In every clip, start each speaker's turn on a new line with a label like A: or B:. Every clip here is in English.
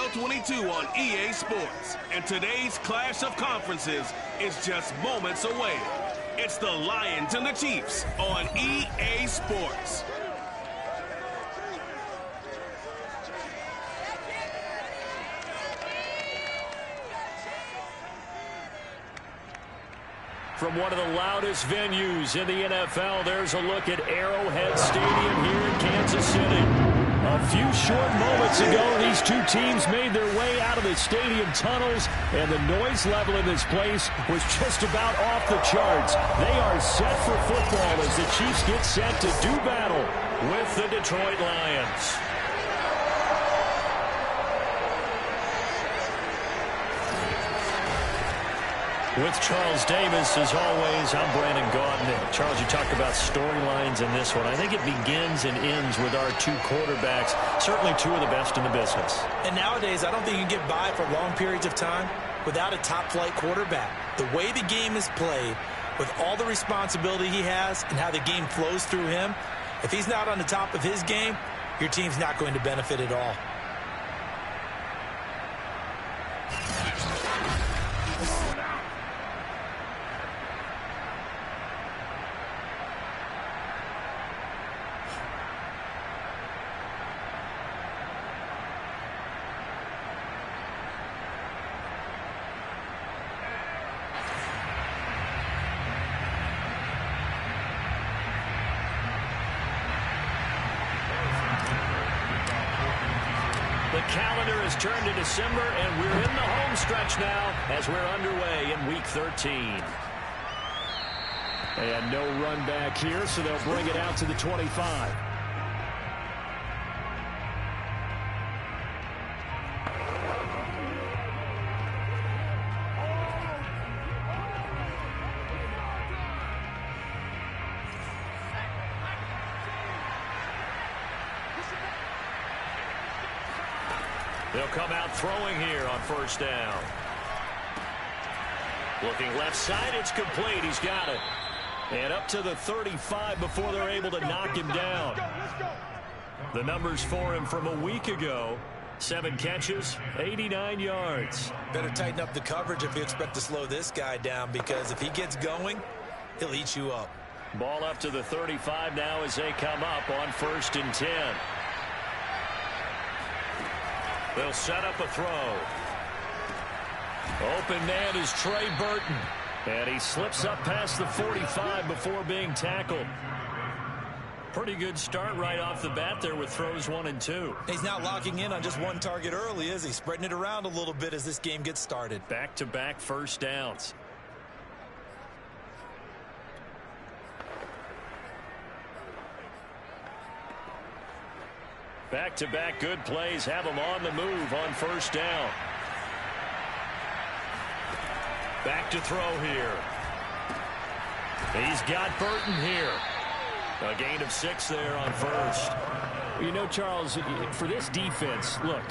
A: NFL 22 on EA Sports. And today's clash of conferences is just moments away. It's the Lions and the Chiefs on EA Sports.
B: From one of the loudest venues in the NFL, there's a look at Arrowhead Stadium here in Kansas City. A few short moments ago, these two teams made their way out of the stadium tunnels, and the noise level in this place was just about off the charts. They are set for football as the Chiefs get set to do battle with the Detroit Lions. With Charles Davis, as always, I'm Brandon Gaudin. Charles, you talked about storylines in this one. I think it begins and ends with our two quarterbacks, certainly two of the best in the business.
C: And nowadays, I don't think you can get by for long periods of time without a top-flight quarterback. The way the game is played, with all the responsibility he has and how the game flows through him, if he's not on the top of his game, your team's not going to benefit at all.
B: The calendar has turned to December, and we're in the home stretch now as we're underway in Week 13. And no run back here, so they'll bring it out to the 25. They'll come out throwing here on first down. Looking left side, it's complete. He's got it. And up to the 35 before they're able to knock him down. The numbers for him from a week ago: 7 catches, 89 yards.
C: Better tighten up the coverage if you expect to slow this guy down, because if he gets going, he'll eat you up.
B: Ball up to the 35 now as they come up on 1st and 10. They'll set up a throw. Open man is Trey Burton. And he slips up past the 45 before being tackled. Pretty good start right off the bat there with throws 1 and 2.
C: He's not locking in on just one target early, is he? Spreading it around a little bit as this game gets started.
B: Back-to-back first downs. Back-to-back good plays have him on the move on first down. Back to throw here. He's got Burton here. A gain of 6 there on first.
D: You know, Charles, for this defense, look,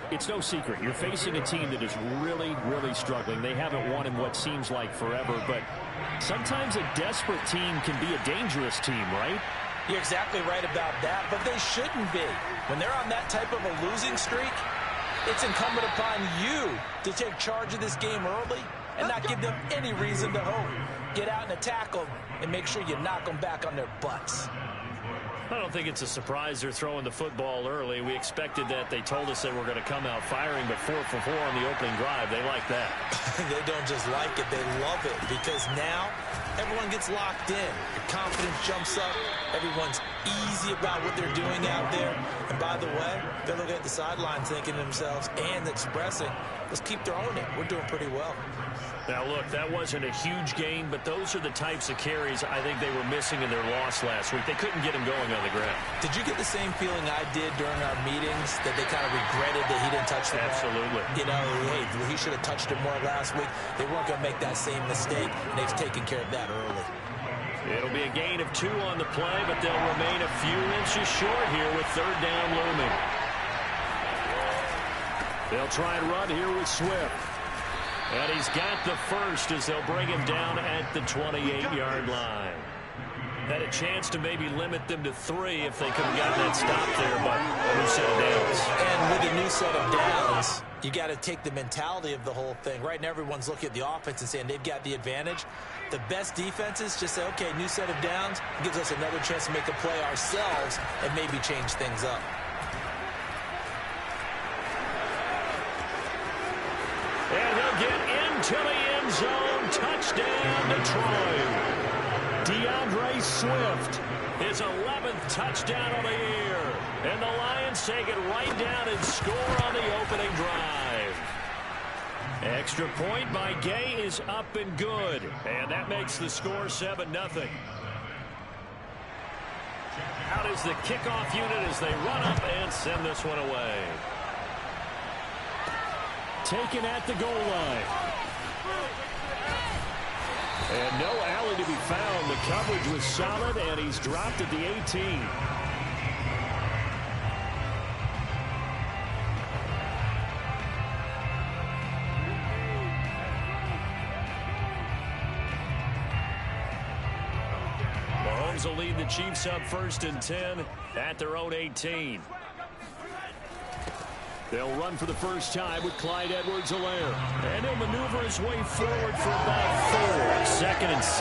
D: it's no secret. You're facing a team that is really, really struggling. They haven't won in what seems like forever, but sometimes a desperate team can be a dangerous team, right?
C: You're exactly right about that, but they shouldn't be. When they're on that type of a losing streak, it's incumbent upon you to take charge of this game early and not give them any reason to hope. Get out and attack them and make sure you knock them back on their butts.
B: I don't think it's a surprise they're throwing the football early. We expected that. They told us they were going to come out firing, but 4 for 4 on the opening drive. They like that.
C: They don't just like it, they love it, because now everyone gets locked in. The confidence jumps up. Everyone's easy about what they're doing out there. And by the way, they're looking at the sideline thinking to themselves and expressing, let's keep throwing it. We're doing pretty well.
B: Now, look, that wasn't a huge gain, but those are the types of carries I think they were missing in their loss last week. They couldn't get him going on the ground.
C: Did you get the same feeling I did during our meetings, that they kind of regretted that he didn't touch the ball?
B: Absolutely.
C: You know, hey, he should have touched it more last week. They weren't going to make that same mistake, and they've taken care of that early.
B: It'll be a gain of 2 on the play, but they'll remain a few inches short here with 3rd down looming. They'll try and run here with Swift. And he's got the first as they'll bring him down at the 28-yard line. Had a chance to maybe limit them to 3 if they could have gotten that stop there, but a new set of downs.
C: And with a new set of downs, you got to take the mentality of the whole thing. Right now, everyone's looking at the offense and saying they've got the advantage. The best defenses just say, okay, new set of downs. It gives us another chance to make a play ourselves and maybe change things up.
B: And he'll get into the end zone. Touchdown, Detroit. DeAndre Swift, his 11th touchdown of the year. And the Lions take it right down and score on the opening drive. Extra point by Gay is up and good. And that makes the score 7-0. Out is the kickoff unit as they run up and send this one away. Taken at the goal line. And no alley to be found. The coverage was solid, and he's dropped at the 18. Mahomes will lead the Chiefs up 1st and 10 at their own 18. They'll run for the first time with Clyde Edwards-Helaire. And he'll maneuver his way forward for about 4. 2nd and 6.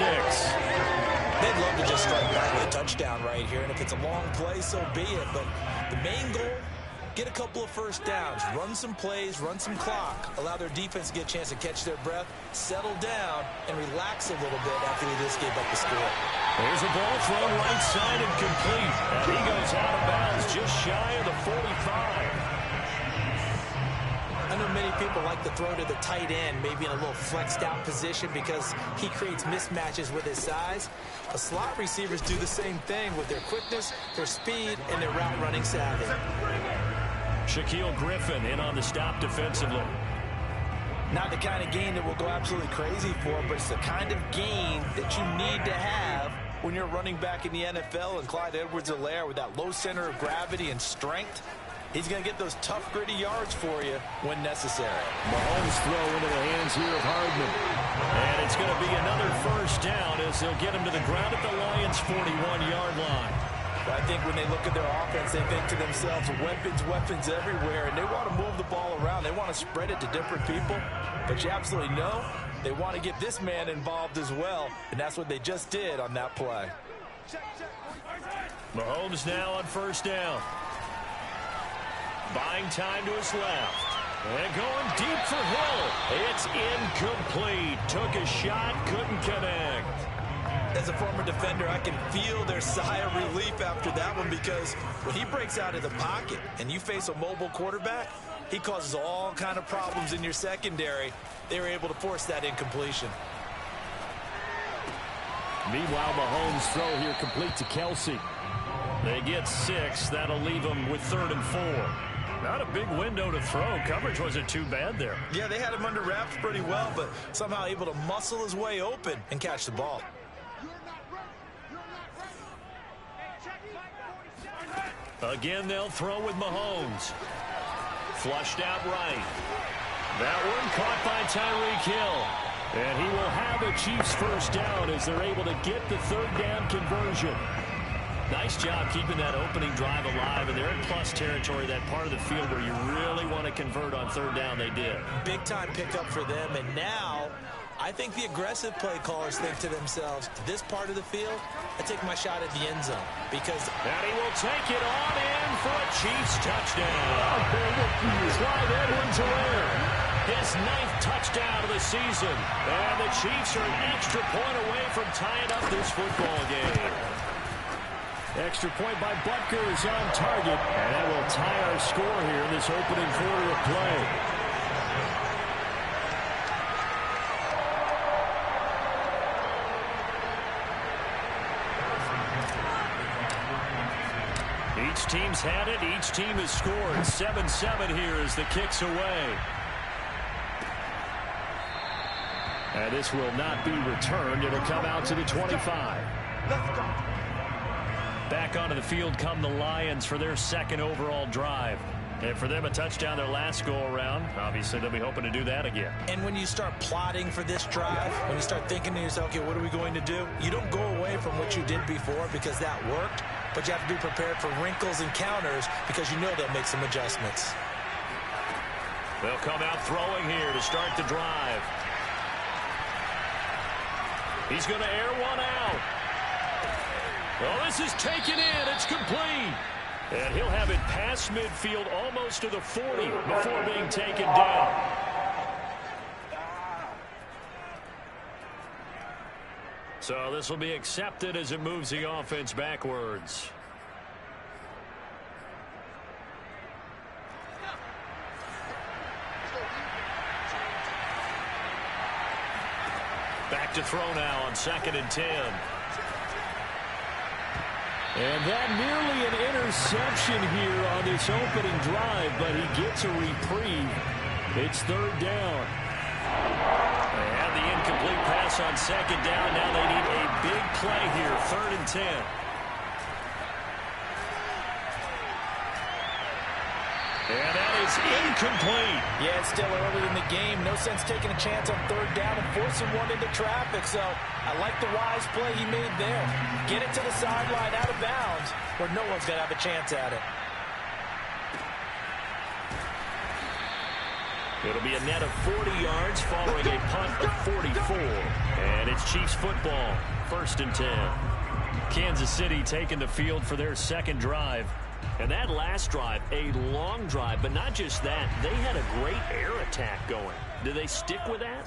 C: They'd love to just strike back with a touchdown right here. And if it's a long play, so be it. But the main goal, get a couple of first downs. Run some plays, run some clock. Allow their defense to get a chance to catch their breath, settle down, and relax a little bit after they just gave up the score.
B: There's a ball thrown right side and complete. And he goes out of bounds just shy of the 45.
C: I know many people like to throw to the tight end, maybe in a little flexed out position because he creates mismatches with his size. The slot receivers do the same thing with their quickness, their speed, and their route running savvy.
B: Shaquille Griffin in on the stop defensively.
C: Not the kind of gain that we'll go absolutely crazy for, but it's the kind of gain that you need to have when you're running back in the NFL. And Clyde Edwards-Helaire with that low center of gravity and strength, he's going to get those tough, gritty yards for you when necessary.
B: Mahomes throw into the hands here of Hardman. And it's going to be another first down as they'll get him to the ground at the Lions' 41-yard line.
C: But I think when they look at their offense, they think to themselves, weapons everywhere, and they want to move the ball around. They want to spread it to different people. But you absolutely know they want to get this man involved as well, and that's what they just did on that play.
B: Mahomes now on first down. Buying time to his left. And going deep for Hill. It's incomplete. Took a shot, couldn't connect.
C: As a former defender, I can feel their sigh of relief after that one because when he breaks out of the pocket and you face a mobile quarterback, he causes all kind of problems in your secondary. They were able to force that incompletion.
B: Meanwhile, Mahomes' throw here complete to Kelsey. They get 6. That'll leave them with 3rd and 4. Not a big window to throw. Coverage wasn't too bad there.
C: Yeah, they had him under wraps pretty well, but somehow able to muscle his way open and catch the ball.
B: Again, they'll throw with Mahomes. Flushed out right. That one caught by Tyreek Hill. And he will have a Chiefs first down as they're able to get the 3rd down conversion. Nice job keeping that opening drive alive, and they're in plus territory, that part of the field where you really want to convert on 3rd down. They did.
C: Big-time pickup for them, and now I think the aggressive play callers think to themselves, this part of the field, I take my shot at the end zone because...
B: And he will take it on in for a Chiefs touchdown. Clyde Edwards-Helaire, his 9th touchdown of the season, and the Chiefs are an extra point away from tying up this football game. Extra point by Butker is on target, and that will tie our score here in this opening quarter of play. Each team's had it. Each team has scored. 7-7 here as the kick's away. And this will not be returned. It'll come out to the 25.
C: Let's go.
B: Back onto the field come the Lions for their 2nd overall drive. And for them, a touchdown their last go-around. Obviously, they'll be hoping to do that again.
C: And when you start plotting for this drive, when you start thinking to yourself, okay, what are we going to do? You don't go away from what you did before because that worked, but you have to be prepared for wrinkles and counters because you know they'll make some adjustments.
B: They'll come out throwing here to start the drive. He's going to air one out. Well, this is taken in. It's complete. And he'll have it past midfield almost to the 40 before being taken down. So this will be accepted as it moves the offense backwards. Back to throw now on 2nd and 10.
D: And that nearly an interception here on this opening drive, but he gets a reprieve. It's 3rd down.
B: They had the incomplete pass on 2nd down. Now they need a big play here, 3rd and 10. And that is incomplete.
C: Yeah, it's still early in the game. No sense taking a chance on 3rd down and forcing one into traffic. So I like the wise play he made there. Get it to the sideline out of bounds where no one's going to have a chance at it.
B: It'll be a net of 40 yards following a punt of 44. And it's Chiefs football, 1st and 10. Kansas City taking the field for their 2nd drive. And that last drive, a long drive, but not just that. They had a great air attack going. Do they stick with that?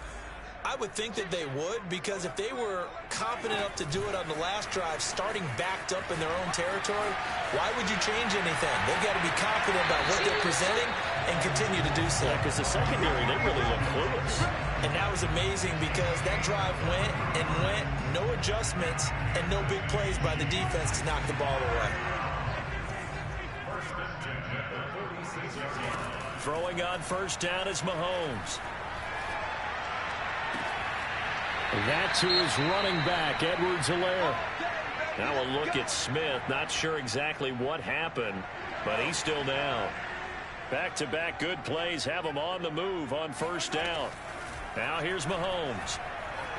C: I would think that they would, because if they were confident enough to do it on the last drive, starting backed up in their own territory, why would you change anything? They've got to be confident about what they're presenting and continue to do so.
B: Yeah, because the secondary, they really look clueless.
C: And that was amazing because that drive went and went, no adjustments, and no big plays by the defense to knock the ball away.
B: Throwing on 1st down is Mahomes.
D: That to his running back, Edwards-Helaire.
B: Now a look at Smith. Not sure exactly what happened, but he's still down. Back-to-back good plays have him on the move on 1st down. Now here's Mahomes.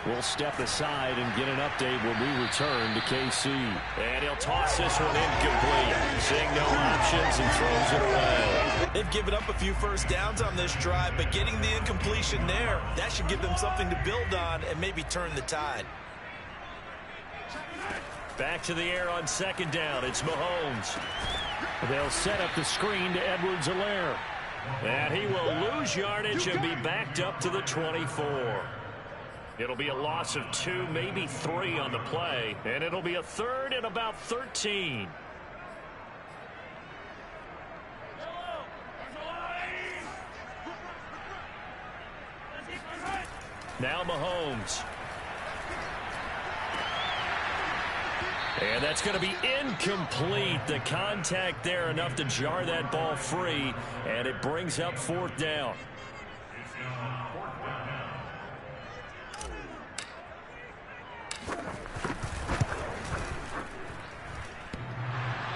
D: We'll step aside and get an update when we return to KC.
B: And he'll toss this one incomplete. Seeing no options and throws it away.
C: They've given up a few 1st downs on this drive, but getting the incompletion there, that should give them something to build on and maybe turn the tide.
B: Back to the air on 2nd down. It's Mahomes.
D: They'll set up the screen to Edwards-Helaire.
B: And he will lose yardage and be backed up to the 24. It'll be a loss of 2, maybe 3 on the play. And it'll be a 3rd and about 13. Now Mahomes. And that's going to be incomplete. The contact there enough to jar that ball free. And it brings up 4th down.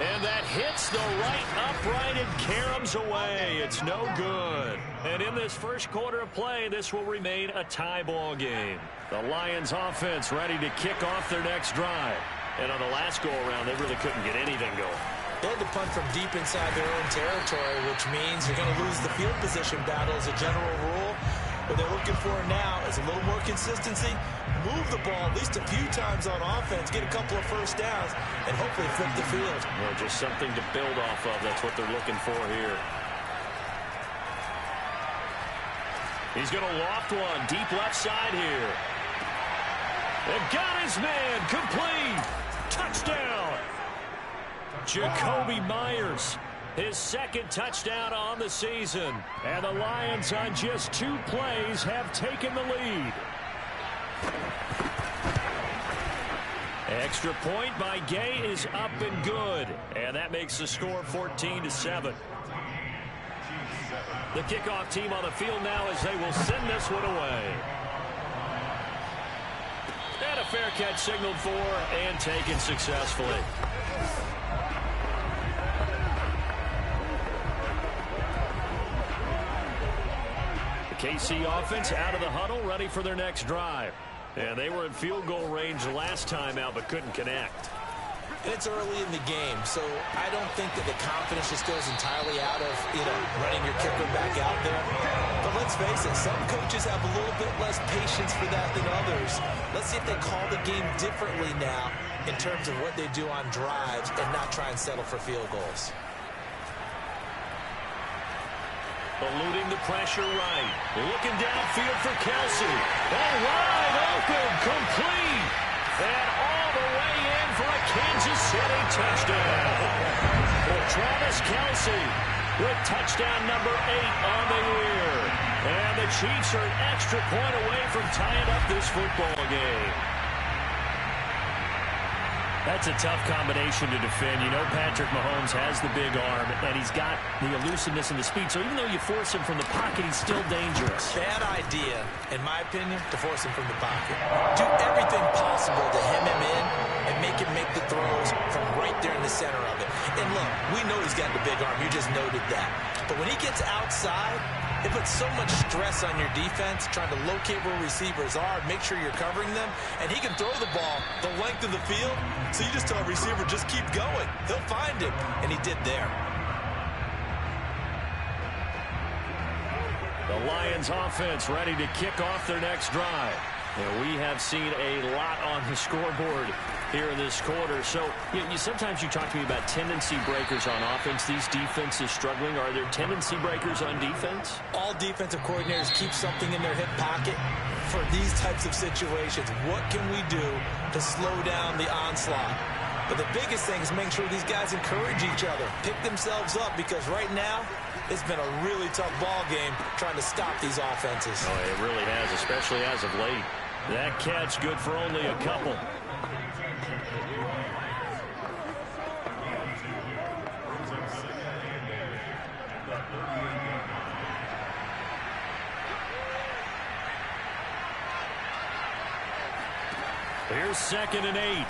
B: And that hits the right upright and caroms away. It's no good. And in this first quarter of play, this will remain a tie ball game. The Lions offense ready to kick off their next drive. And on the last go-around, they really couldn't get anything going.
C: They had to punt from deep inside their own territory, which means you're going to lose the field position battle as a general rule. What they're looking for now is a little more consistency, move the ball at least a few times on offense, get a couple of 1st downs, and hopefully flip the field.
B: Well, just something to build off of. That's what they're looking for here. He's going to loft one deep left side here. And got his man complete. Touchdown. Jacoby Myers. His 2nd touchdown on the season.
D: And the Lions on just 2 plays have taken the lead.
B: Extra point by Gay is up and good. And that makes the score 14-7. The kickoff team on the field now as they will send this one away. And a fair catch signaled for and taken successfully. KC offense out of the huddle, ready for their next drive. And they were in field goal range last time out, but couldn't connect.
C: And it's early in the game, so I don't think that the confidence just goes entirely out of, running your kicker back out there. But let's face it, some coaches have a little bit less patience for that than others. Let's see if they call the game differently now in terms of what they do on drives and not try and settle for field goals.
B: Eluding the pressure right. Looking downfield for Kelce. And wide open, complete. And all the way in for a Kansas City touchdown. For Travis Kelce with touchdown number 8 on the year. And the Chiefs are an extra point away from tying up this football game. That's a tough combination to defend. You know Patrick Mahomes has the big arm, and he's got the elusiveness and the speed. So even though you force him from the pocket, he's still dangerous.
C: Bad idea, in my opinion, to force him from the pocket. Do everything possible to hem him in and make him make the throws from right there in the center of it. And look, we know he's got the big arm. You just noted that. But when he gets outside, it puts so much stress on your defense trying to locate where receivers are, make sure you're covering them, and he can throw the ball the length of the field, so you just tell a receiver, just keep going. He'll find him, and he did there.
B: The Lions offense ready to kick off their next drive. And we have seen a lot on the scoreboard here in this quarter. So sometimes you talk to me about tendency breakers on offense. These defenses struggling. Are there tendency breakers on defense?
C: All defensive coordinators keep something in their hip pocket for these types of situations. What can we do to slow down the onslaught? But the biggest thing is making sure these guys encourage each other, pick themselves up, because right now it's been a really tough ball game trying to stop these offenses.
B: Oh, it really has, especially as of late. That catch good for only a couple. Here's 2nd and 8.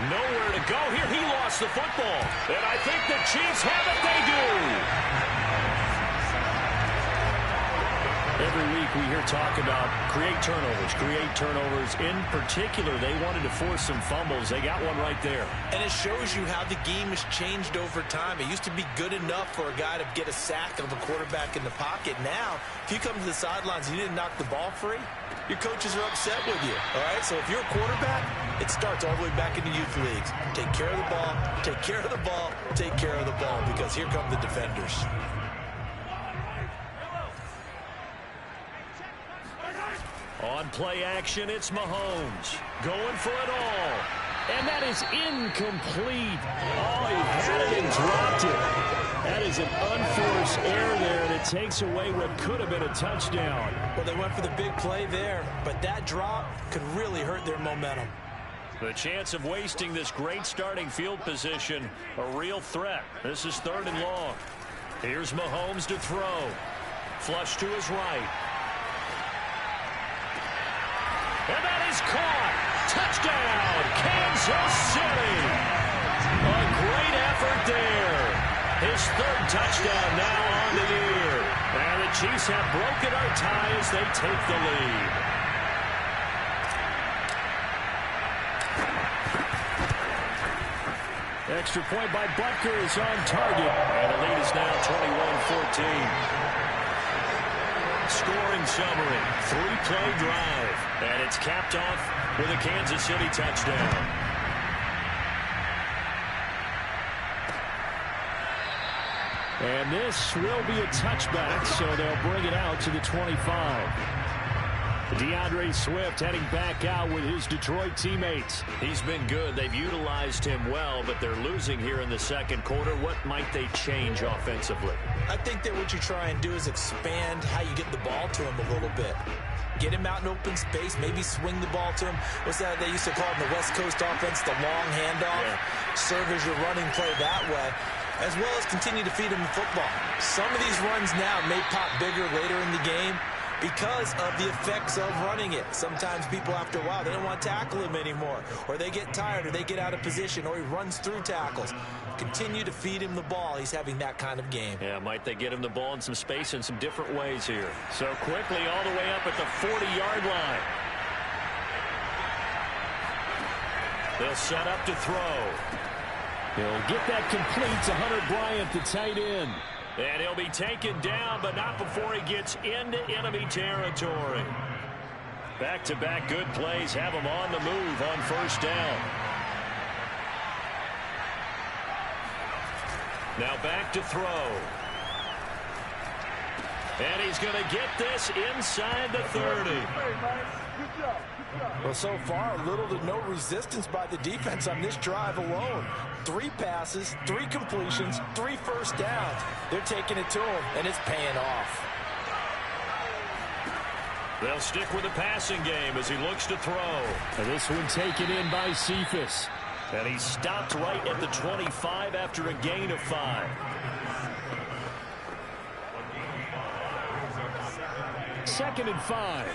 B: Nowhere to go here. He lost the football. And I think the Chiefs have it. They do. Every week we hear talk about create turnovers. In particular, they wanted to force some fumbles. They got one right there.
C: And it shows you how the game has changed over time. It used to be good enough for a guy to get a sack of a quarterback in the pocket. Now, if you come to the sidelines and you didn't knock the ball free, your coaches are upset with you. All right, so if you're a quarterback, it starts all the way back in the youth leagues. Take care of the ball, take care of the ball, take care of the ball, because here come the defenders.
B: On play action, it's Mahomes going for it all. And that is incomplete. Oh, he had it and dropped it. That is an unforced error there, and it takes away what could have been a touchdown.
C: Well, they went for the big play there, but that drop could really hurt their momentum.
B: The chance of wasting this great starting field position, a real threat. This is 3rd and long. Here's Mahomes to throw. Flush to his right. And that is caught. Touchdown, Kansas City. A great effort there. His 3rd touchdown now on the year. And the Chiefs have broken our tie as they take the lead. Extra point by Butker is on target. And the lead is now 21-14. Scoring summary, 3-play drive, and it's capped off with a Kansas City touchdown. And this will be a touchback, so they'll bring it out to the 25. DeAndre Swift heading back out with his Detroit teammates. He's been good. They've utilized him well, but they're losing here in the second quarter. What might they change offensively?
C: I think that what you try and do is expand how you get the ball to him a little bit. Get him out in open space, maybe swing the ball to him. What's that they used to call in the West Coast offense, the long handoff? Yeah. Serve as your running play that way, as well as continue to feed him the football. Some of these runs now may pop bigger later in the game, because of the effects of running it. Sometimes people, after a while, they don't want to tackle him anymore, or they get tired, or they get out of position, or he runs through tackles. Continue to feed him the ball. He's having that kind of game.
B: Yeah, might they get him the ball in some space in some different ways here. So quickly all the way up at the 40-yard line. They'll set up to throw. He'll get that complete to Hunter Bryant, the tight end. And he'll be taken down, but not before he gets into enemy territory. Back-to-back good plays have him on the move on first down. Now back to throw. And he's going to get this inside the 30.
C: Well, so far, little to no resistance by the defense on this drive alone. 3 passes, 3 completions, 3 first downs. They're taking it to him, and it's paying off.
B: They'll stick with the passing game as he looks to throw.
D: And this one taken in by Cephas.
B: And he stopped right at the 25 after a gain of 5.
D: Second and 5.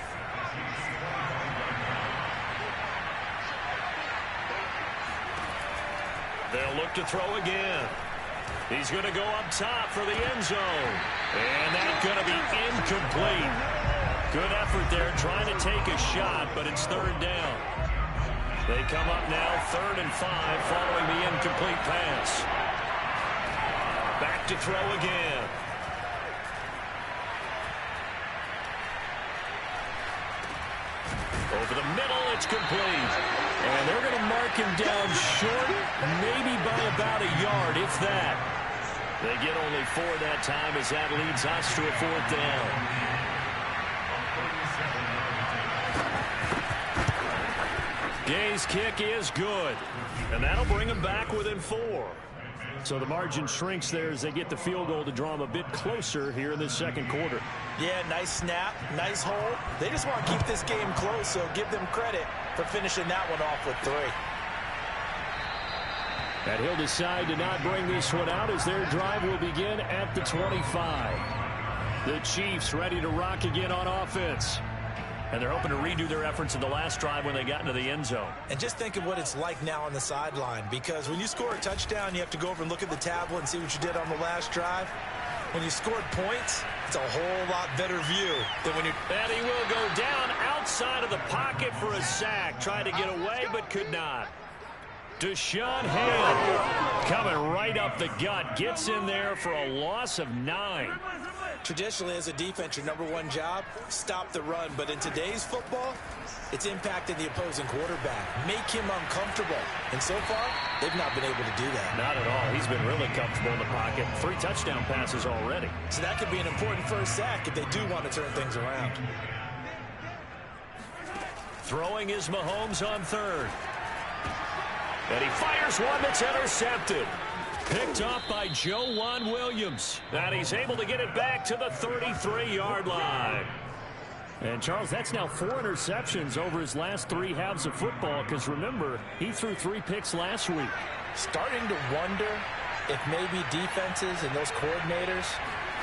B: They'll look to throw again. He's going to go up top for the end zone. And that's going to be incomplete. Good effort there trying to take a shot, but it's third down. They come up now 3rd and 5 following the incomplete pass. Back to throw again. Over the middle, it's complete.
D: And they're going to mark him down short, maybe by about a yard, if that.
B: They get only 4 that time as that leads us to a 4th down. Gay's kick is good, and that'll bring them back within 4.
D: So the margin shrinks there as they get the field goal to draw them a bit closer here in the second quarter.
C: Yeah, nice snap, nice hold. They just want to keep this game close, so give them credit for finishing that one off with 3.
D: And he'll decide to not bring this one out as their drive will begin at the 25. The Chiefs ready to rock again on offense.
B: And they're hoping to redo their efforts in the last drive when they got into the end zone.
C: And just think of what it's like now on the sideline, because when you score a touchdown, you have to go over and look at the tablet and see what you did on the last drive. When you scored points, it's a whole lot better view than when you...
B: And he will go down outside of the pocket for a sack. Tried to get away, but could not. Deshaun Hand coming right up the gut. Gets in there for a loss of 9.
C: Traditionally, as a defense, your #1 job, stop the run. But in today's football, it's impacting the opposing quarterback. Make him uncomfortable. And so far, they've not been able to do that.
B: Not at all. He's been really comfortable in the pocket. 3 touchdown passes already.
C: So that could be an important first sack if they do want to turn things around.
B: Throwing is Mahomes on 3rd. And he fires one that's intercepted. Picked off by Joejuan Williams. And he's able to get it back to the 33-yard line.
D: And, Charles, that's now 4 interceptions over his last 3 halves of football, because, remember, he threw 3 picks last week.
C: Starting to wonder if maybe defenses and those coordinators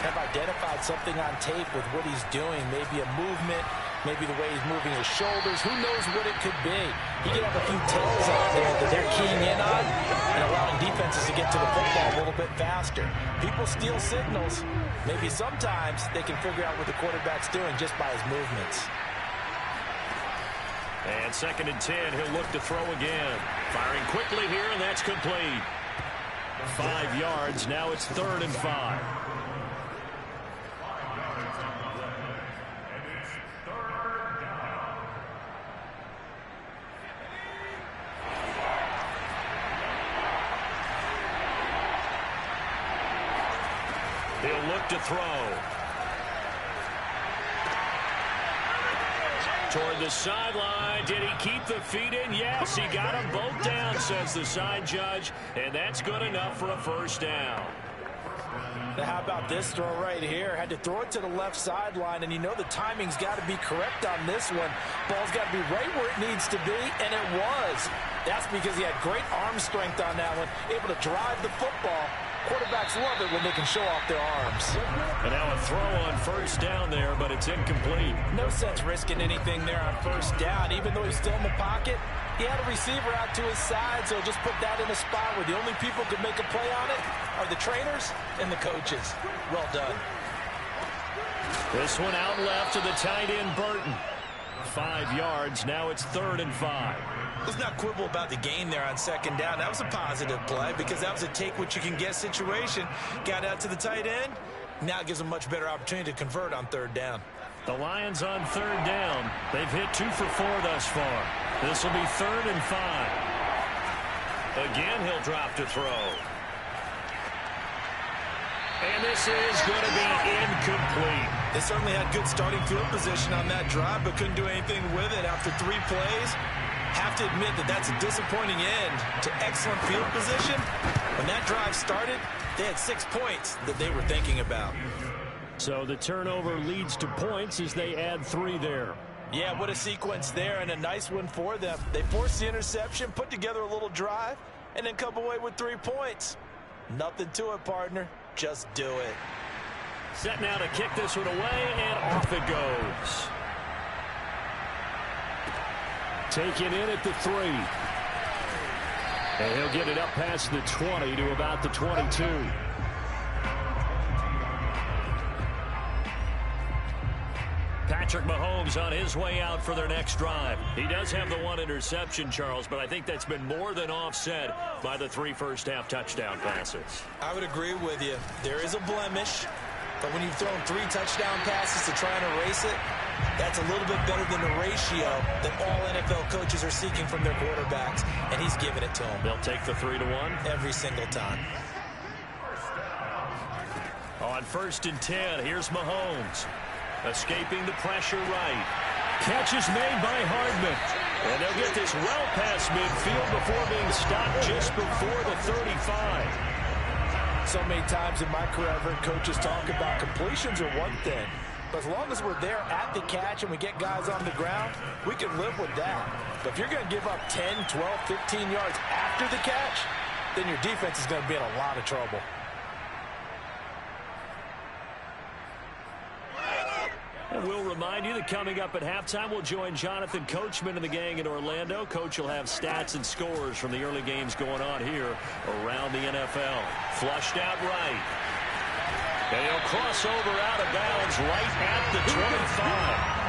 C: have identified something on tape with what he's doing. Maybe a movement, maybe the way he's moving his shoulders. Who knows what it could be? He could have a few tells out there that they're keying in on and allowing defenses to get to the football a little bit faster. People steal signals. Maybe sometimes they can figure out what the quarterback's doing just by his movements.
B: And 2nd and 10, he'll look to throw again. Firing quickly here, and that's complete. 5 yards. Now it's 3rd and 5. He'll look to throw. Toward the sideline. Did he keep the feet in? Yes, he got them both down, says the side judge. And that's good enough for a first down.
C: Now, how about this throw right here? Had to throw it to the left sideline, and you know the timing's got to be correct on this one. Ball's got to be right where it needs to be, and it was. That's because he had great arm strength on that one, able to drive the football Quarterbacks love it when they can show off their arms.
B: And now a throw on first down there, but it's incomplete.
C: No sense risking anything there on first down. Even though he's still in the pocket, he had a receiver out to his side, so just put that in a spot where the only people who can make a play on it are the trainers and the coaches. Well done.
B: This one out left to the tight end, Burton. 5 yards. Now it's 3rd and 5.
C: Let's not quibble about the gain there on second down. That was a positive play because that was a take-what-you-can-get situation. Got out to the tight end. Now it gives them a much better opportunity to convert on 3rd down.
B: The Lions on 3rd down. They've hit 2 for 4 thus far. This will be 3rd and 5. Again, he'll drop to throw. And this is going to be incomplete.
C: They certainly had good starting field position on that drive, but couldn't do anything with it after 3 plays. Have to admit that that's a disappointing end to excellent field position. When that drive started, they had 6 points that they were thinking about.
B: So the turnover leads to points as they add 3 there.
C: Yeah, what a sequence there, and a nice one for them. They forced the interception, put together a little drive, and then come away with 3 points. Nothing to it, partner. Just do it.
B: Set now to kick this one away, and off it goes. Taken in at the 3. And he'll get it up past the 20 to about the 22. Patrick Mahomes on his way out for their next drive. He does have the 1 interception, Charles, but I think that's been more than offset by the 3 first-half touchdown passes.
C: I would agree with you. There is a blemish, but when you've thrown 3 touchdown passes to try and erase it, that's a little bit better than the ratio that all NFL coaches are seeking from their quarterbacks, and he's giving it to them.
B: They'll take the 3-1
C: every single time.
B: On 1st and 10, here's Mahomes. Escaping the pressure right. Catch is made by Hardman. And they'll get this well past midfield before being stopped just before the 35.
C: So many times in my career, I've heard coaches talk about completions are one thing. But as long as we're there at the catch and we get guys on the ground, we can live with that. But if you're going to give up 10, 12, 15 yards after the catch, then your defense is going to be in a lot of trouble.
B: And we'll remind you that coming up at halftime, we'll join Jonathan Coachman and the gang in Orlando. Coach will have stats and scores from the early games going on here around the NFL. Flushed out right. And he'll cross over out of bounds right at the 25.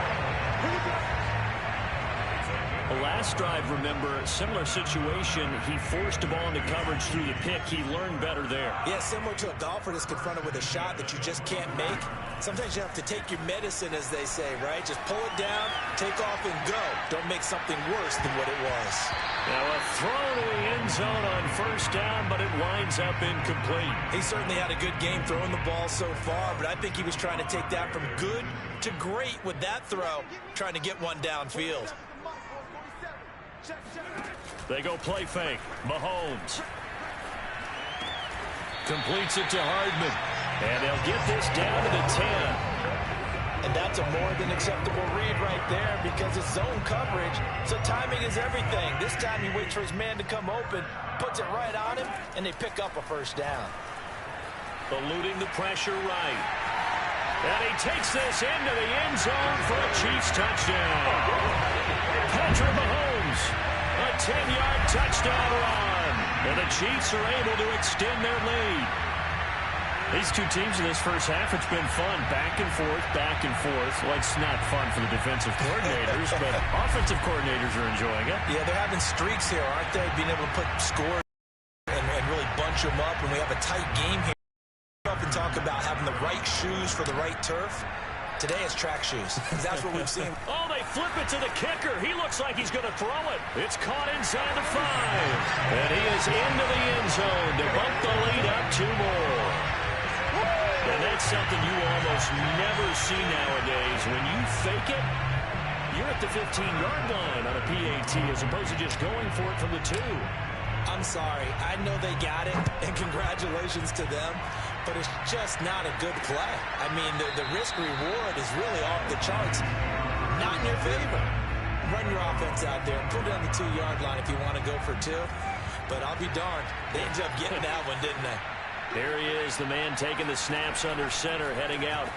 B: Last drive, remember, similar situation. He forced the ball into coverage through the pick. He learned better there.
C: Yeah, similar to a golfer that's confronted with a shot that you just can't make. Sometimes you have to take your medicine, as they say, right? Just pull it down, take off, and go. Don't make something worse than what it was.
B: Now a throw to the end zone on 1st down, but it winds up incomplete.
C: He certainly had a good game throwing the ball so far, but I think he was trying to take that from good to great with that throw, trying to get one downfield.
B: They go play fake. Mahomes completes it to Hardman. And they'll get this down to the 10.
C: And that's a more than acceptable read right there because it's zone coverage, so timing is everything. This time he waits for his man to come open, puts it right on him, and they pick up a 1st down.
B: Eluding the pressure right. And he takes this into the end zone for a Chiefs touchdown. Patrick Mahomes, a 10-yard touchdown run. And the Chiefs are able to extend their lead. These two teams in this first half, it's been fun. Back and forth, back and forth. Well, it's not fun for the defensive coordinators, but offensive coordinators are enjoying it.
C: Yeah, they're having streaks here, aren't they? Being able to put scores and really bunch them up. And we have a tight game here. Up and talk about having the right shoes for the right turf. Today it's track shoes. That's what we've seen.
B: Oh, they flip it to the kicker. He looks like he's going to throw it. It's caught inside the 5. And he is into the end zone to bump the lead up 2 more. And that's something you almost never see nowadays. When you fake it, you're at the 15-yard line on a PAT as opposed to just going for it from the 2.
C: I'm sorry. I know they got it, and congratulations to them, but it's just not a good play. I mean, the risk-reward is really off the charts. Not in your favor. Run your offense out there and put it on the 2-yard line if you want to go for 2. But I'll be darned. They ended up getting that one, didn't they?
B: Here he is, the man taking the snaps under center, heading out.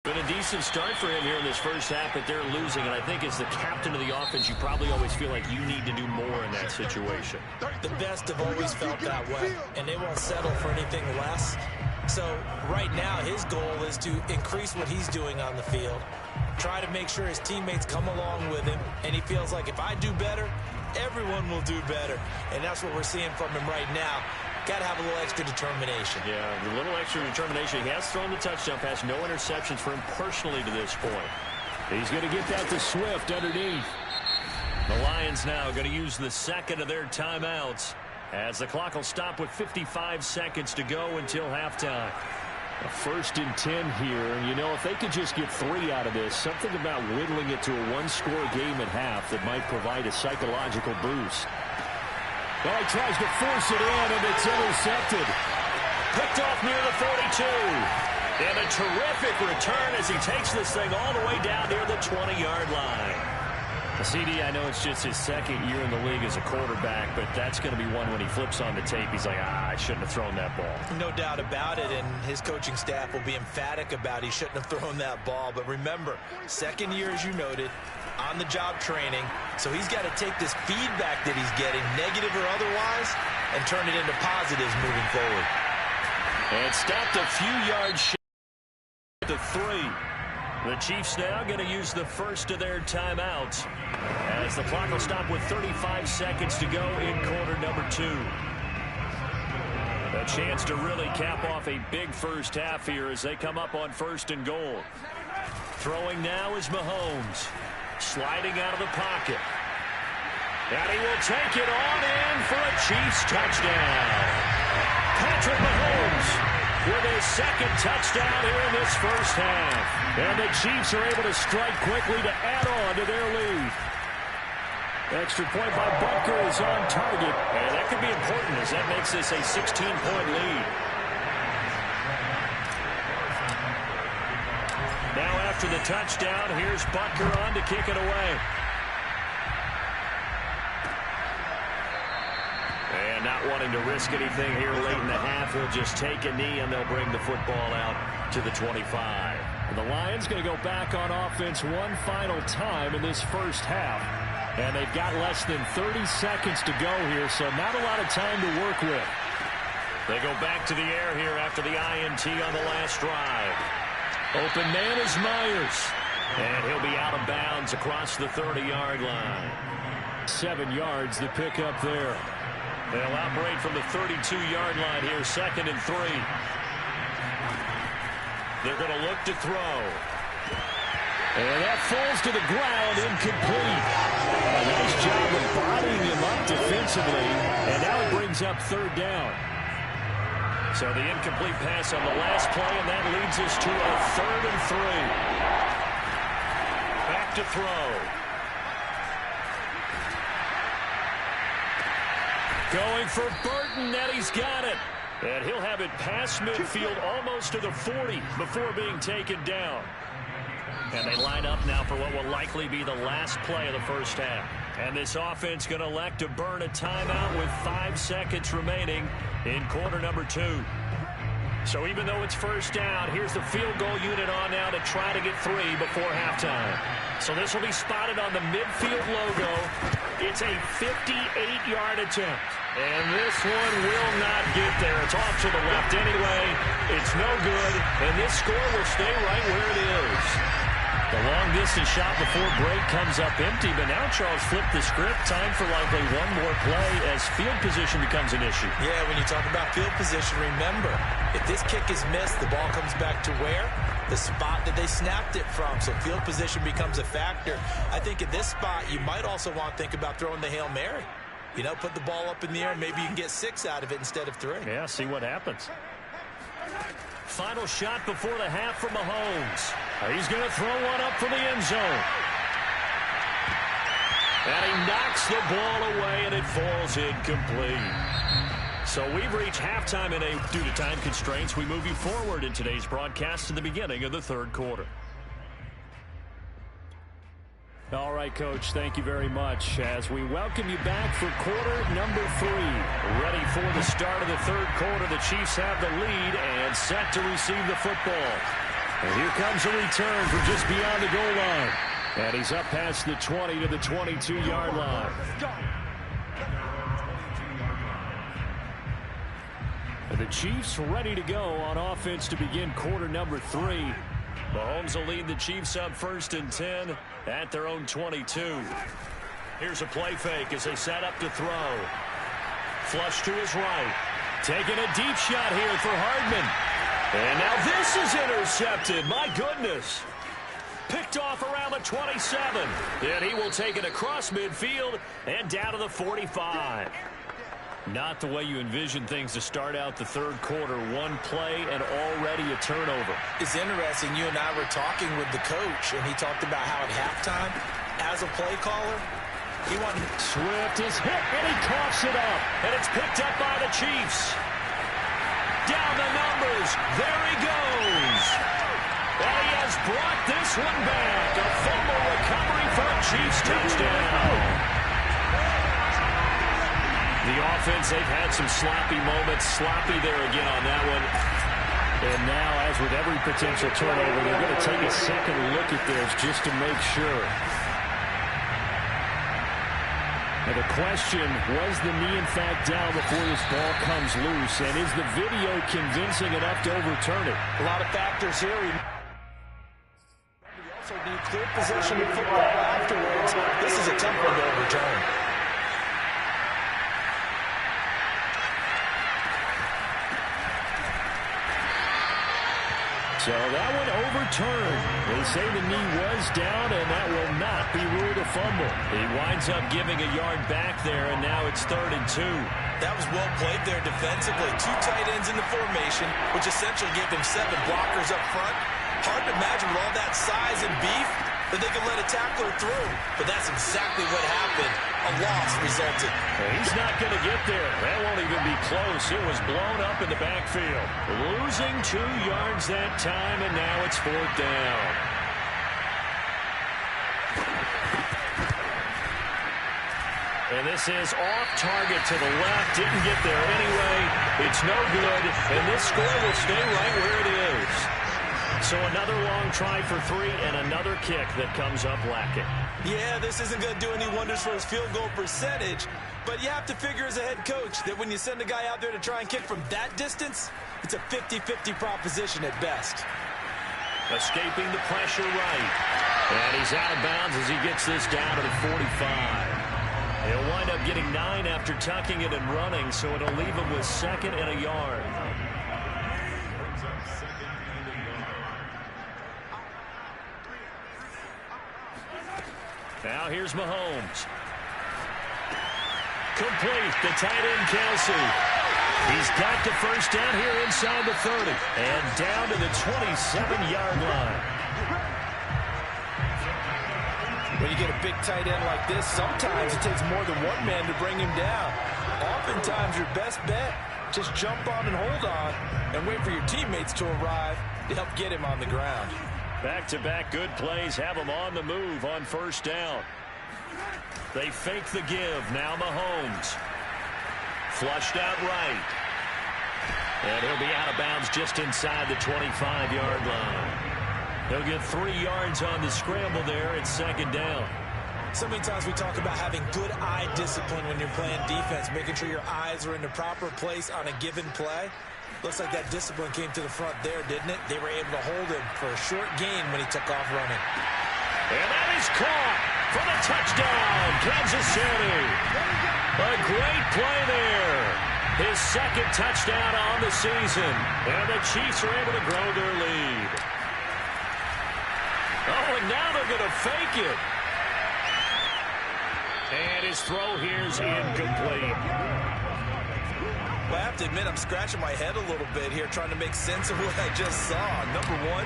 B: Been a decent start for him here in this first half, but they're losing. And I think as the captain of the offense, you probably always feel like you need to do more in that situation.
C: The best have always felt that way, and they won't settle for anything less. So right now, his goal is to increase what he's doing on the field, try to make sure his teammates come along with him, and he feels like if I do better, everyone will do better. And that's what we're seeing from him right now. Got to have a little extra determination.
B: Yeah, a little extra determination. He has thrown the touchdown pass. No interceptions for him personally to this point. He's going to get that to Swift underneath. The Lions now going to use the second of their timeouts as the clock will stop with 55 seconds to go until halftime. A 1st and 10 here. And, you know, if they could just get 3 out of this, something about whittling it to a one-score game at half that might provide a psychological boost. Well, he tries to force it in, and it's intercepted. Picked off near the 42. And a terrific return as he takes this thing all the way down near the 20-yard line. CD, I know it's just his second year in the league as a quarterback, but that's going to be one when he flips on the tape. He's like, I shouldn't have thrown that ball.
C: No doubt about it, and his coaching staff will be emphatic about he shouldn't have thrown that ball. But remember, second year, as you noted, on-the-job training, so he's got to take this feedback that he's getting, negative or otherwise, and turn it into positives moving forward.
B: And stopped a few yards short to 3. The Chiefs now going to use the first of their timeouts as the clock will stop with 35 seconds to go in quarter number 2. A chance to really cap off a big first half here as they come up on 1st and goal. Throwing now is Mahomes. Sliding out of the pocket. And he will take it on in for a Chiefs touchdown. Patrick Mahomes with his second touchdown here in this first half. And the Chiefs are able to strike quickly to add on to their lead. Extra point by Butker is on target. And that could be important as that makes this a 16-point lead. Now after the touchdown, here's Butker on to kick it away. And not wanting to risk anything here late in the half, he'll just take a knee and they'll bring the football out to the 25. And the Lions going to go back on offense one final time in this first half. And they've got less than 30 seconds to go here, so not a lot of time to work with. They go back to the air here after the INT on the last drive. Open man is Myers. And he'll be out of bounds across the 30-yard line. 7 yards the pickup there. They'll operate from the 32-yard line here, 2nd and 3. They're going to look to throw. And that falls to the ground, incomplete. A nice job of bodying him up defensively. And now it brings up 3rd down. So the incomplete pass on the last play, and that leads us to a 3rd and 3. Back to throw. Going for Burton, and he's got it. And he'll have it past midfield almost to the 40 before being taken down. And they line up now for what will likely be the last play of the first half. And this offense going to elect to burn a timeout with 5 seconds remaining in quarter number 2. So even though it's first down, here's the field goal unit on now to try to get 3 before halftime. So this will be spotted on the midfield logo. It's a 58-yard attempt. And this one will not get there. It's off to the left anyway. It's no good. And this score will stay right where it is. The long-distance shot before break comes up empty, but now Charles flipped the script. Time for likely one more play as field position becomes an issue. Yeah, when you talk about field position, remember, if this kick is missed, the ball comes back to where? The spot that they snapped it from. So field position becomes a factor. I think at this spot, you might also want to think about throwing the Hail Mary. You know, put the ball up in the air, maybe you can get 6 out of it instead of 3. Yeah, see what happens. Final shot before the half from Mahomes. He's going to throw one up for the end zone. And he knocks the ball away, and it falls incomplete. So we've reached halftime, and due to time constraints, we move you forward in today's broadcast to the beginning of the 3rd quarter. All right. right, Coach. Thank you very much. As we welcome you back for quarter number 3. Ready for the start of the third quarter. The Chiefs have the lead and set to receive the football. And here comes a return from just beyond the goal line. And he's up past the 20 to the 22-yard line. And the Chiefs ready to go on offense to begin quarter number 3. Mahomes will lead the Chiefs up 1st and 10 at their own 22. Here's a play fake as they set up to throw. Flush to his right. Taking a deep shot here for Hardman. And now this is intercepted. My goodness. Picked off around the 27. And he will take it across midfield and down to the 45. Not the way you envision things to start out the third quarter. One play and already a turnover.
C: It's interesting. You and I were talking with the coach, and he talked about how at halftime, as a play caller, he wanted...
B: Swift is hit, and he coughs it up. And it's picked up by the Chiefs. Down the numbers. There he goes. And he has brought this one back. A fumble recovery for a Chiefs touchdown. The offense, they've had some sloppy moments. Sloppy there again on that one. And now, as with every potential turnover, they're going to take a second look at this just to make sure. And the question, was the knee in fact down before this ball comes loose? And is the video convincing enough to overturn it?
C: A lot of factors here. We also need clear possession of football afterwards. This is a tough one to overturn.
B: So that one overturned. They say the knee was down, and that will not be ruled a fumble. He winds up giving a yard back there, and now it's 3rd and 2.
C: That was well played there defensively. 2 tight ends in the formation, which essentially gave them 7 blockers up front. Hard to imagine with all that size and beef that they could let a tackler through. But that's exactly what happened. A loss resulted.
B: He's not going to get there. That won't even be close. It was blown up in the backfield. Losing 2 yards that time, and now it's 4th down. And this is off target to the left. Didn't get there anyway. It's no good, and this score will stay right where it is. So another long try for 3 and another kick that comes up lacking.
C: Yeah, this isn't going to do any wonders for his field goal percentage, but you have to figure as a head coach that when you send a guy out there to try and kick from that distance, it's a 50-50 proposition at best.
B: Escaping the pressure right. And he's out of bounds as he gets this down to the 45. He'll wind up getting 9 after tucking it and running, so it'll leave him with 2nd and a yard. Now here's Mahomes. Complete. The tight end, Kelsey. He's got the first down here inside the 30. And down to the 27-yard line.
C: When you get a big tight end like this, sometimes it takes more than one man to bring him down. Oftentimes your best bet, just jump on and hold on and wait for your teammates to arrive to help get him on the ground.
B: Back-to-back good plays have him on the move on 1st down. They fake the give. Now Mahomes. Flushed out right. And he'll be out of bounds just inside the 25-yard line. He'll get 3 yards on the scramble there at 2nd down.
C: So many times we talk about having good eye discipline when you're playing defense, making sure your eyes are in the proper place on a given play. Looks like that discipline came to the front there, didn't it? They were able to hold him for a short gain when he took off running.
B: And that is caught for the touchdown, Kansas City. A great play there. His 2nd touchdown on the season. And the Chiefs are able to grow their lead. Oh, and now they're going to fake it. And his throw here is incomplete.
C: Well, I have to admit, I'm scratching my head a little bit here trying to make sense of what I just saw. Number 1,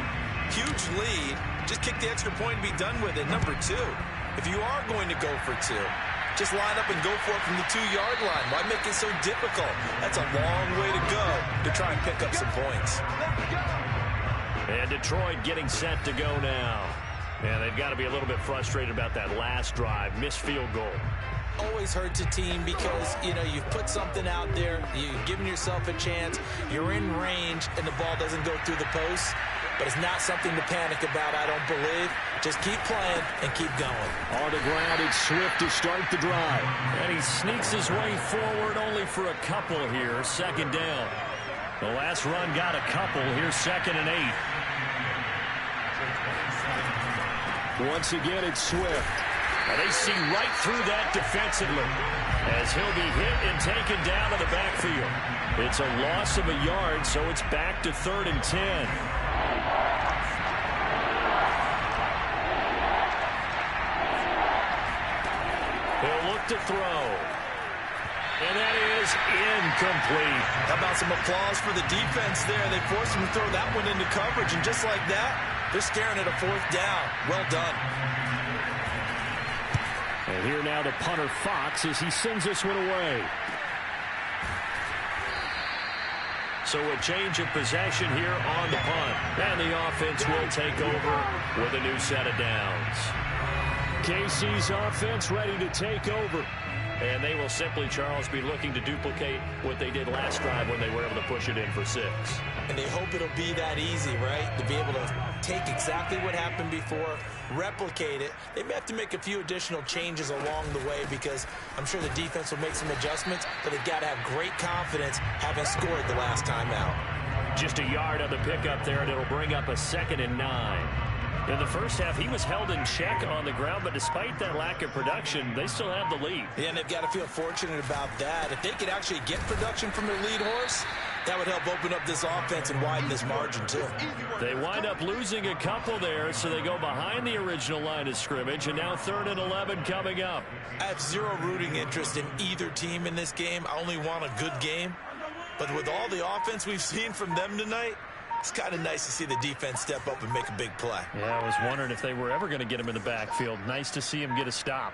C: huge lead. Just kick the extra point and be done with it. Number 2, if you are going to go for 2, just line up and go for it from the 2-yard line. Why make it so difficult? That's a long way to go to try and pick up some points.
B: And Detroit getting set to go now. And they've got to be a little bit frustrated about that last drive, missed field goal.
C: Always hurts a team because, you've put something out there, you've given yourself a chance, you're in range, and the ball doesn't go through the post. But it's not something to panic about, I don't believe. Just keep playing and keep going.
B: On the ground, it's Swift to start the drive. And he sneaks his way forward only for a couple here, second down. The last run got a couple. Here's 2nd and 8. Once again, it's Swift. Now they see right through that defensively as he'll be hit and taken down to the backfield. It's a loss of a yard, so it's back to 3rd and 10. He'll look to throw. And that is incomplete.
C: How about some applause for the defense there? They forced him to throw that one into coverage, and just like that, they're staring at a 4th down. Well done.
B: And here now the punter Fox as he sends this one away. So a change of possession here on the punt. And the offense will take over with a new set of downs. KC's offense ready to take over. And they will simply, Charles, be looking to duplicate what they did last drive when they were able to push it in for 6.
C: And they hope it'll be that easy, right? To be able to take exactly what happened before, replicate it. They may have to make a few additional changes along the way because I'm sure the defense will make some adjustments, but they've got to have great confidence having scored the last time out.
B: Just a yard on the pickup there, and it'll bring up a 2nd and 9. In the first half, he was held in check on the ground, but despite that lack of production, they still have the lead.
C: Yeah, and they've got to feel fortunate about that. If they could actually get production from their lead horse, that would help open up this offense and widen this margin, too.
B: They wind up losing a couple there, so they go behind the original line of scrimmage, and now 3rd and 11 coming up.
C: I have zero rooting interest in either team in this game. I only want a good game. But with all the offense we've seen from them tonight, it's kind of nice to see the defense step up and make a big play.
B: Yeah, I was wondering if they were ever going to get him in the backfield. Nice to see him get a stop.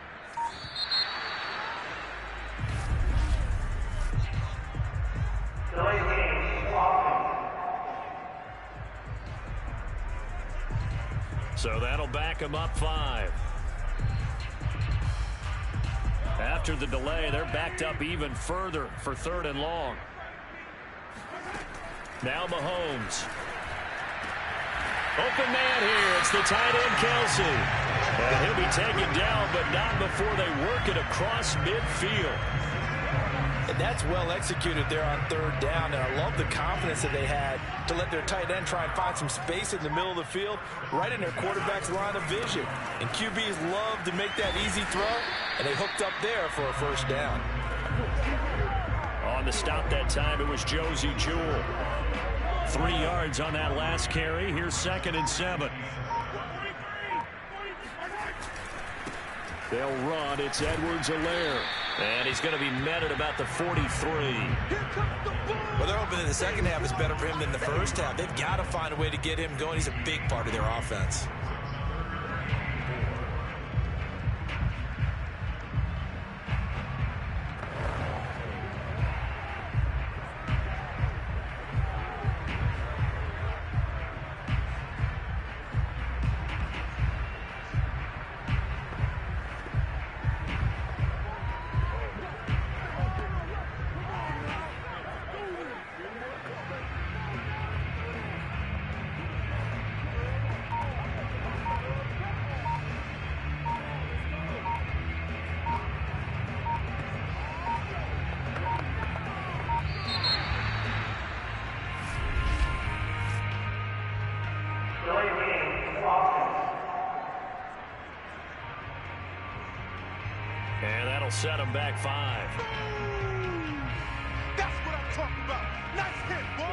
B: So that'll back him up 5. After the delay, they're backed up even further for 3rd and long. Now Mahomes. Open man here. It's the tight end, Kelsey. And he'll be taken down, but not before they work it across midfield.
C: And that's well executed there on 3rd down. And I love the confidence that they had to let their tight end try and find some space in the middle of the field, right in their quarterback's line of vision. And QBs love to make that easy throw, and they hooked up there for a 1st down.
B: On the stop that time, it was Josie Jewell. 3 yards on that last carry. Here's 2nd and 7. They'll run. It's Edwards-Helaire. And he's going to be met at about the 43.
C: Well, they're hoping that the second half is better for him than the first half. They've got to find a way to get him going. He's a big part of their offense.
B: And that'll set them back 5.
E: That's what I'm talking about. Nice hit, boy.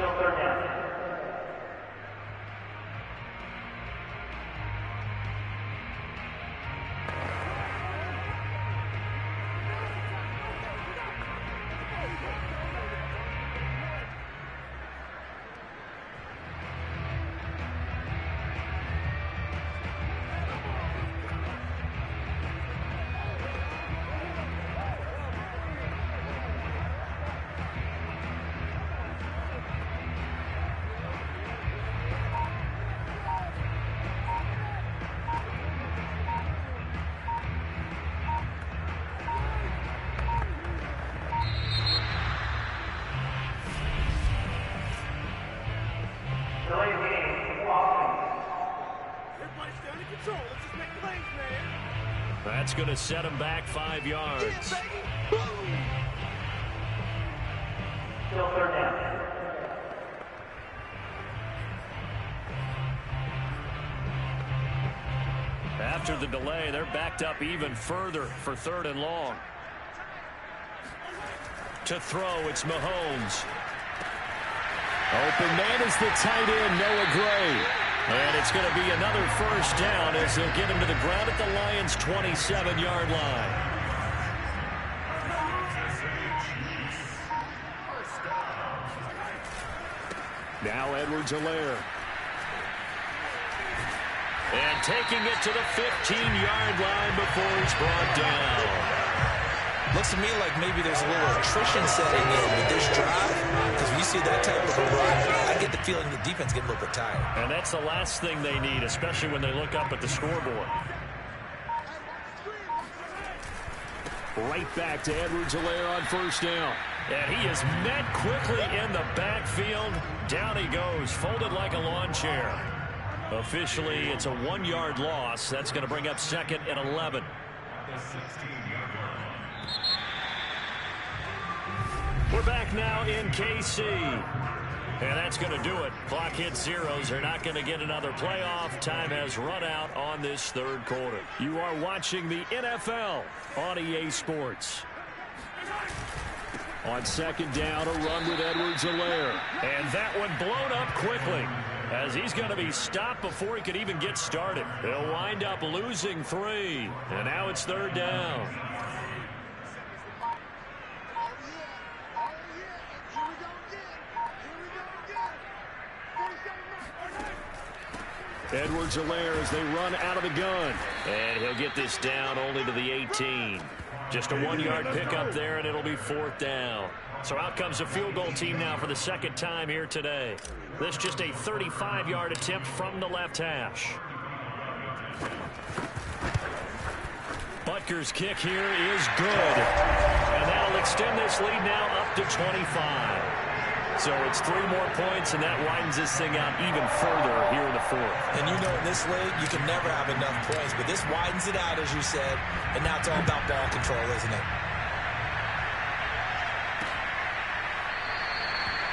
B: That's going to set him back 5 yards.
F: Still third down.
B: After the delay, they're backed up even further for 3rd and long. To throw, it's Mahomes. Open man is the tight end, Noah Gray. And it's going to be another first down as they'll get him to the ground at the Lions' 27-yard line. Now Edwards-Helaire. And taking it to the 15-yard line before he's brought down.
C: Looks to me like maybe there's a little attrition setting in with this drive, because when you see that type of a run, I get the feeling the defense getting a little bit tired.
B: And that's the last thing they need, especially when they look up at the scoreboard. Right back to Edwards-Helaire on first down. And he is met quickly in the backfield. Down he goes, folded like a lawn chair. Officially, it's a 1-yard loss. That's going to bring up 2nd and 11. We're back now in KC. And that's going to do it. Clock hits zeros. They're not going to get another playoff. Time has run out on this 3rd quarter. You are watching the NFL on EA Sports. On 2nd down, a run with Edwards-Helaire. And that one blown up quickly, as he's going to be stopped before he could even get started. They'll wind up losing 3. And now it's 3rd down. Edwards-Helaire as they run out of the gun. And he'll get this down only to the 18. Just a 1-yard pickup there, and it'll be 4th down. So out comes the field goal team now for the 2nd time here today. This just a 35-yard attempt from the left hash. Butker's kick here is good. And that'll extend this lead now up to 25. So it's 3 more points, and that widens this thing out even further here in the 4th.
C: And you know in this league, you can never have enough points, but this widens it out, as you said, and now it's all about ball control, isn't it?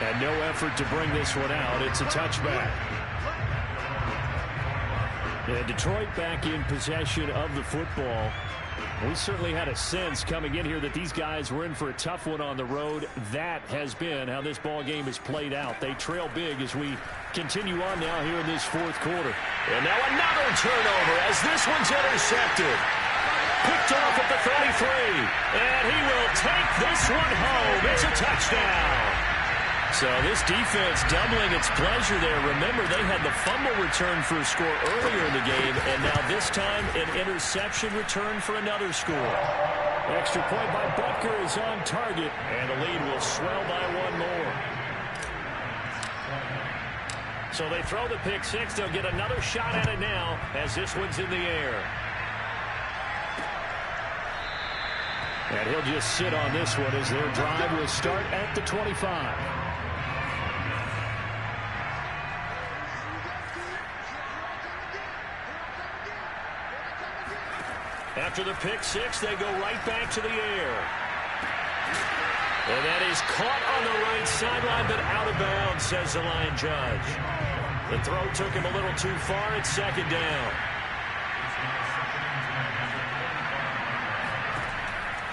B: And no effort to bring this one out. It's a touchback. Yeah, Detroit back in possession of the football. We certainly had a sense coming in here that these guys were in for a tough one on the road. That has been how this ball game has played out. They trail big as we continue on now here in this 4th quarter. And now another turnover as this one's intercepted. Picked off at the 33. And he will take this one home. It's a touchdown. So this defense doubling its pleasure there. Remember, they had the fumble return for a score earlier in the game, and now this time an interception return for another score. Extra point by Butker is on target, and the lead will swell by 1 more. So they throw the pick 6. They'll get another shot at it now as this one's in the air. And he'll just sit on this one as their drive will start at the 25. After the pick 6, they go right back to the air. And that is caught on the right sideline, but out of bounds, says the line judge. The throw took him a little too far. It's 2nd down.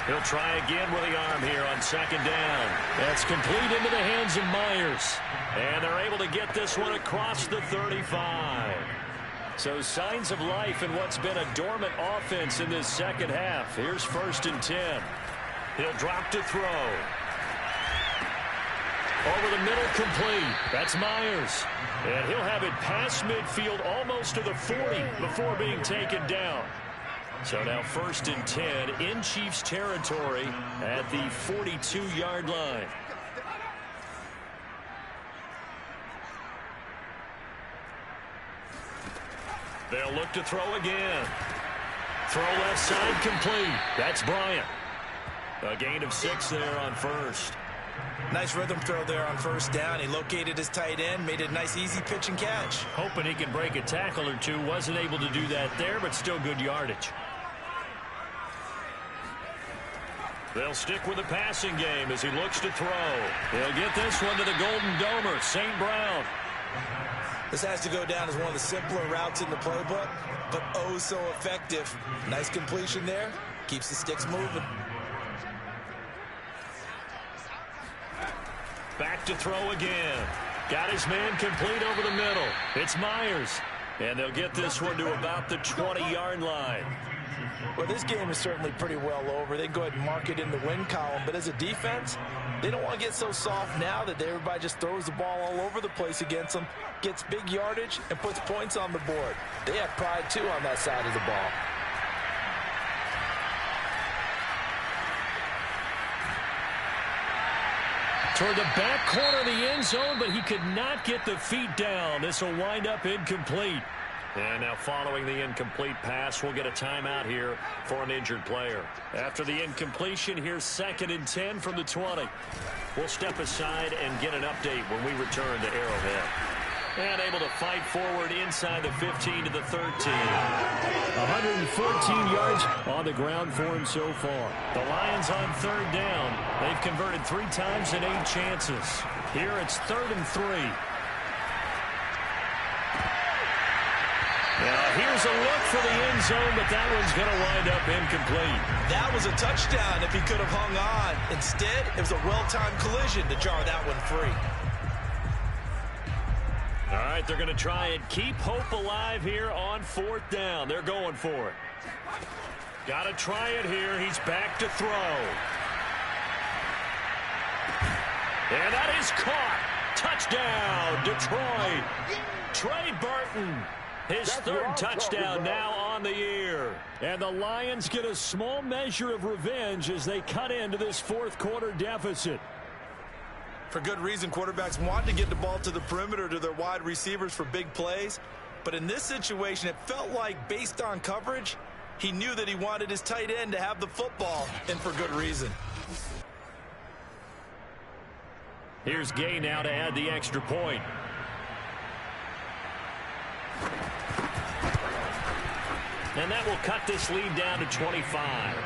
B: He'll try again with the arm here on 2nd down. That's complete into the hands of Myers. And they're able to get this one across the 35. So signs of life in what's been a dormant offense in this 2nd half. Here's 1st and 10. He'll drop to throw. Over the middle, complete. That's Myers. And he'll have it past midfield almost to the 40 before being taken down. So now 1st and 10 in Chiefs territory at the 42-yard line. They'll look to throw again. Throw left side complete. That's Bryant. A gain of 6 there on 1st.
C: Nice rhythm throw there on first down. He located his tight end, made it a nice easy pitch and catch.
B: Hoping he can break a tackle or two. Wasn't able to do that there, but still good yardage. They'll stick with the passing game as he looks to throw. He'll get this one to the Golden Domer, St. Brown.
C: This has to go down as one of the simpler routes in the playbook, but oh so effective. Nice completion there. Keeps the sticks moving.
B: Back to throw again. Got his man complete over the middle. It's Myers. And they'll get this one to about the 20-yard line.
C: Well, this game is certainly pretty well over. They can go ahead and mark it in the win column. But as a defense, they don't want to get so soft now that everybody just throws the ball all over the place against them, gets big yardage, and puts points on the board. They have pride, too, on that side of the ball.
B: Toward the back corner of the end zone, but he could not get the feet down. This will wind up incomplete. And now following the incomplete pass, we'll get a timeout here for an injured player. After the incompletion, here's 2nd and 10 from the 20. We'll step aside and get an update when we return to Arrowhead. And able to fight forward inside the 15 to the 13. 114 yards on the ground for him so far. The Lions on 3rd down. They've converted 3 times in 8 chances. Here it's 3rd and 3. Now here's a look for the end zone, but that one's going to wind up incomplete.
C: That was a touchdown if he could have hung on. Instead, it was a well-timed collision to jar that one free.
B: All right, they're going to try and keep hope alive here on 4th down. They're going for it. Got to try it here. He's back to throw. And that is caught. Touchdown, Detroit. Trey Burton. His 3rd touchdown now on the year. And the Lions get a small measure of revenge as they cut into this 4th quarter deficit.
C: For good reason, quarterbacks want to get the ball to the perimeter to their wide receivers for big plays. But in this situation, it felt like based on coverage, he knew that he wanted his tight end to have the football, and for good reason.
B: Here's Gay now to add the extra point. And that will cut this lead down to 25.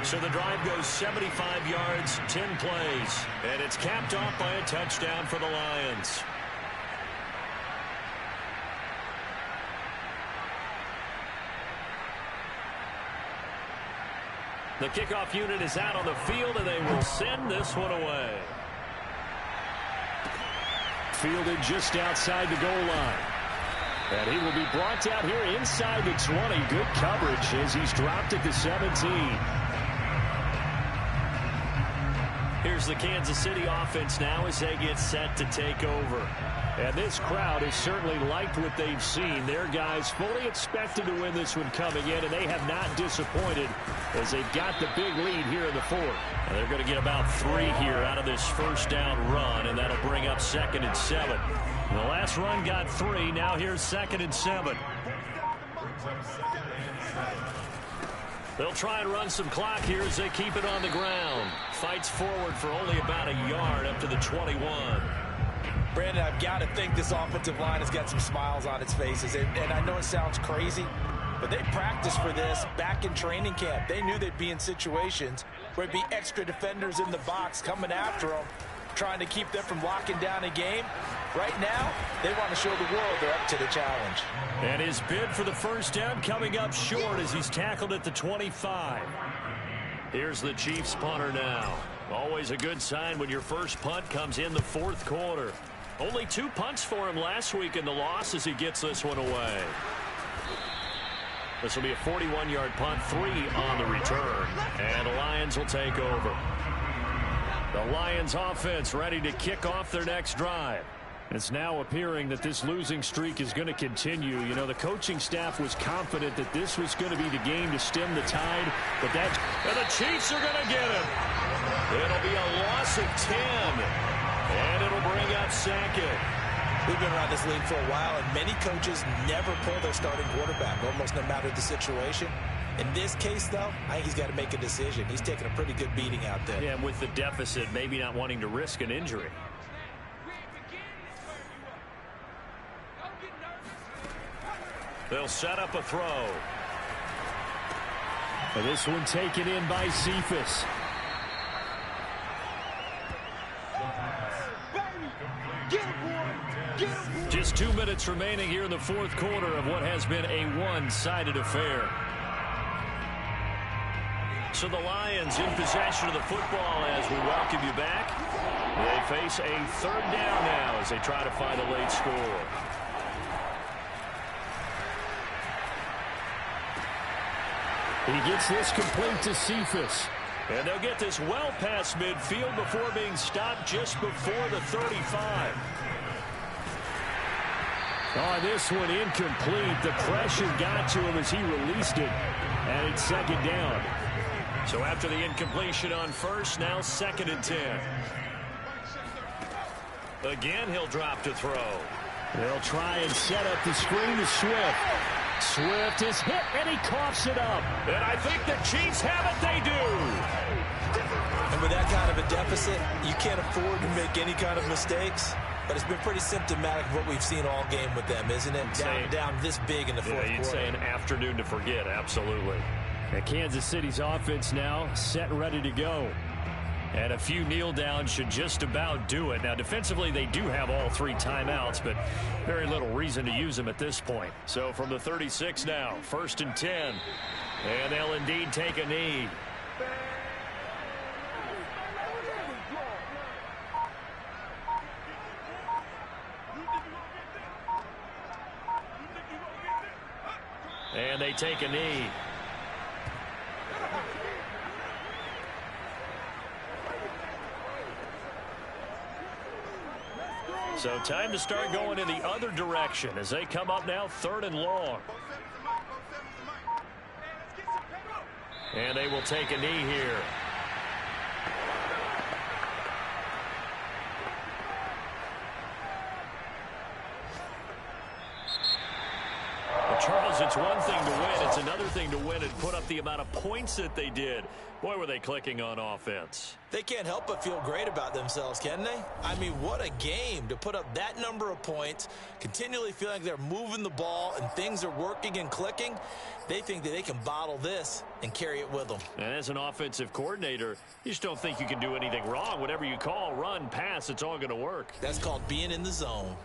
B: So the drive goes 75 yards, 10 plays. And it's capped off by a touchdown for the Lions. The kickoff unit is out on the field, and they will send this one away. Fielded just outside the goal line. And he will be brought out here inside the 20. Good coverage as he's dropped at the 17. Here's the Kansas City offense now as they get set to take over. And this crowd has certainly liked what they've seen. Their guys fully expected to win this one coming in, and they have not disappointed as they've got the big lead here in the 4th. And they're going to get about 3 here out of this first down run, and that'll bring up 2nd and 7. The last run got 3. Now here's 2nd and 7. They'll try and run some clock here as they keep it on the ground. Fights forward for only about a yard up to the 21.
C: Brandon, I've got to think this offensive line has got some smiles on its faces. And I know it sounds crazy, but they practiced for this back in training camp. They knew they'd be in situations where there'd be extra defenders in the box coming after them, trying to keep them from locking down a game. Right now, they want to show the world they're up to the challenge.
B: And his bid for the first down coming up short as he's tackled at the 25. Here's the Chiefs punter now. Always a good sign when your first punt comes in the 4th quarter. Only 2 punts for him last week in the loss as he gets this one away. This will be a 41-yard punt, 3 on the return. And the Lions will take over. The Lions offense ready to kick off their next drive. It's now appearing that this losing streak is going to continue. You know, the coaching staff was confident that this was going to be the game to stem the tide, but and the Chiefs are going to get it. It'll be a loss of 10, and it'll bring up 2nd.
C: We've been around this league for a while, and many coaches never pull their starting quarterback, almost no matter the situation. In this case, though, I think he's got to make a decision. He's taking a pretty good beating out there.
B: Yeah, and with the deficit, maybe not wanting to risk an injury. They'll set up a throw.
D: And this one taken in by Cephas.
B: Just 2 minutes remaining here in the fourth quarter of what has been a one-sided affair. So the Lions in possession of the football as we welcome you back. They face a third down now as they try to find a late score.
D: He gets this complete to Cephas.
B: And they'll get this well past midfield before being stopped just before the 35.
D: Oh, this one incomplete. The pressure got to him as he released it. And it's second down.
B: So after the incompletion on first, now 2nd and 10. Again, he'll drop to throw.
D: They'll try and set up the screen to Swift. Swift is hit, and he coughs it up.
B: And I think the Chiefs have it. They do.
C: And with that kind of a deficit, you can't afford to make any kind of mistakes. But it's been pretty symptomatic of what we've seen all game with them, isn't it? Down this big in the fourth quarter.
B: You'd say an afternoon to forget, absolutely.
D: And Kansas City's offense now set and ready to go.
B: And a few kneel downs should just about do it. Now, defensively, they do have all 3 timeouts, but very little reason to use them at this point. So from the 36 now, 1st and 10. And they'll indeed take a knee. And they take a knee. So time to start going in the other direction as they come up now 3rd and long. And they will take a knee here. Well, Charles, it's one thing to win. It's another thing to win and put up the amount of points that they did. Boy, were they clicking on offense.
C: They can't help but feel great about themselves, can they? I mean, what a game to put up that number of points, continually feeling like they're moving the ball and things are working and clicking. They think that they can bottle this and carry it with them.
B: And as an offensive coordinator, you just don't think you can do anything wrong. Whatever you call, run, pass, it's all going to work.
C: That's called being in the zone.